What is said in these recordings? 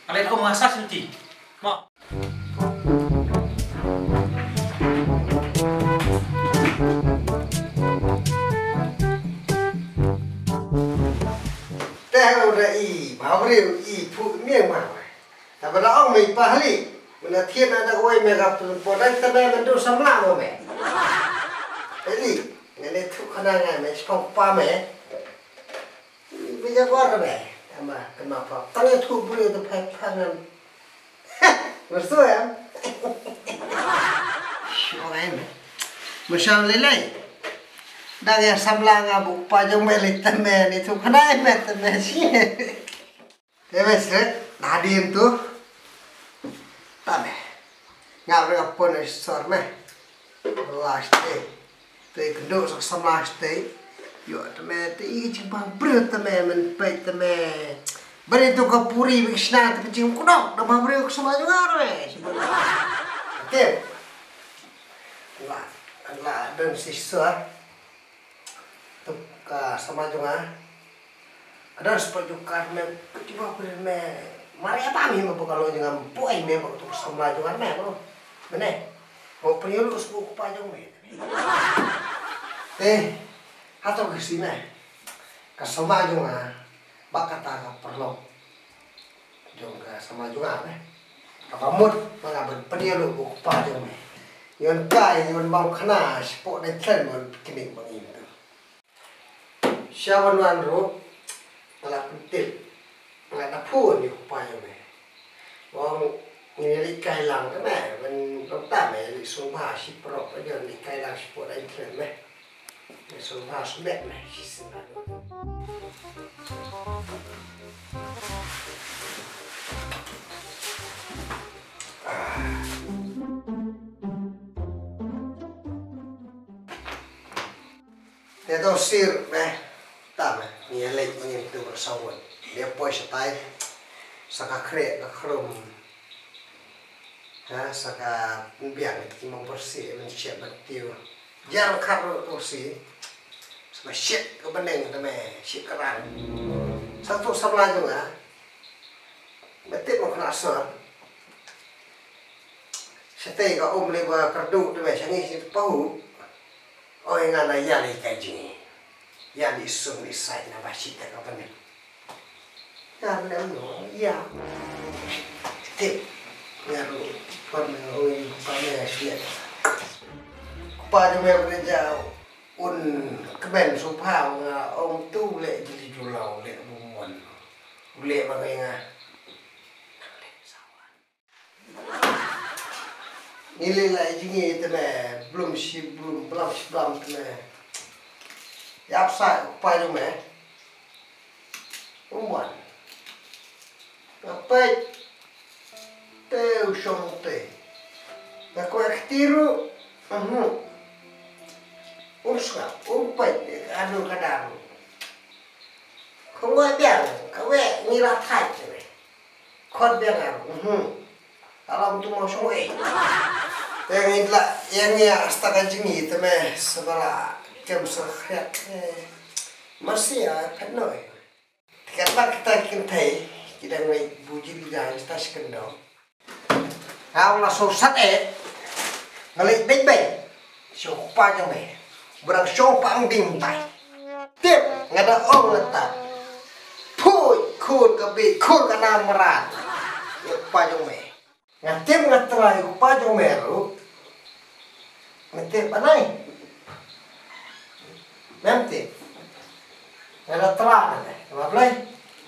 Kalian aku mengasah senti. Mau. Teh udah mau beri put miang mah. Tapi orang mai pahli, mana tiada ada kau mereka podan tapi mendu samlang kau me. Eli, ini tu kenangan me, sepong pa me. Bija kau ada me, ama kenapa? Tanya tu beri tu pangan. Betul ya? Siapa me? Macam lelai. Dah yang samlang abu pajang melit temen itu kenapa me temen sih? Temes hadir tu, tapi ngapre apa ni sor me, last day, tu ikut sok sama last day, yo temen tu cuma berat temen menpek temen, beri tu kapuri biksna tu cing kudok, dah beri tu sama juga me, tem, lah dan siswa, tu sama juga. Ada sepajukan me, coba beri me. Mari apa mi mau kalau jangan puai me waktu sama jangan me bro. Benar. Mau penyuluh suku pajang me. Atau ke sini. Kasama juga bakat agak perlu. Juga sama juga me. Apa mood mengambil penyuluh suku pajang me. Yang kai yang mau kena sport dan tren mau kini mengintu. Siapa nuan ro? Telah penting. Nggak ada pun di upaya me. Wong ini kai lang kan me, men tak me sumpah si pro aja di kai lang si pro dan tren me. Sumpah sudah me si senang. Dia tu sir me, tak me, ni lek menyentuh bersawat. Dia poi setai saka krek ke krum saka biang itu mau bersih menciat betiu jarang karo bersih sama shit ke beneng tu me shit keran satu sama juga betul mau kena sor setai ke lebar kerdu tu me sangi situ pau oh yang ana yali kaji yali sum di side na basita ke beneng. Karena ya, tip ngaruh pernah pernah siap. Pada mereka jauh kemen supau om tu le jadi julau le bumuan le makanya nilai lagi ni tu belum tu ya apa pada mereka bumuan. Apa teu somte na korektiru usga umpai anu kadang kau biang kau ngira thai tu kau biang alam tu mau semua yang inilah yang ni astaga jingi tu sebelah kemsakhiat masih ya penoi karena kita kintai kita ngai buji lidah stas kendor. Kau lah susah ngalih baik-baik. Siapa yang me? Berang siapa ang dintai. Tip ngada ong letak. Pui kun kabi kun kana merat. Siapa yang me? Ngatip ngatrai siapa yang meru. Ngatip anai. Nanti ngada telan ne. Mablay.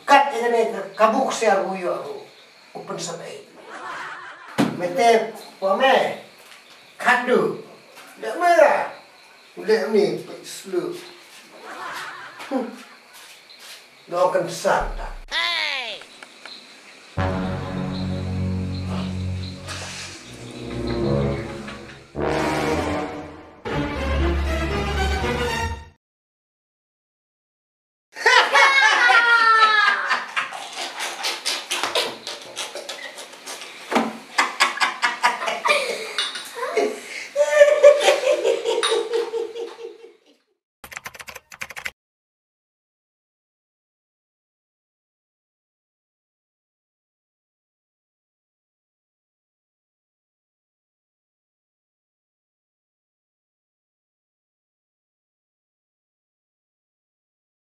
Kat ini kabuk siar buyo open sampai. Mete pome kadu. Dak merah. Udah ni selu. Doakan besar tak.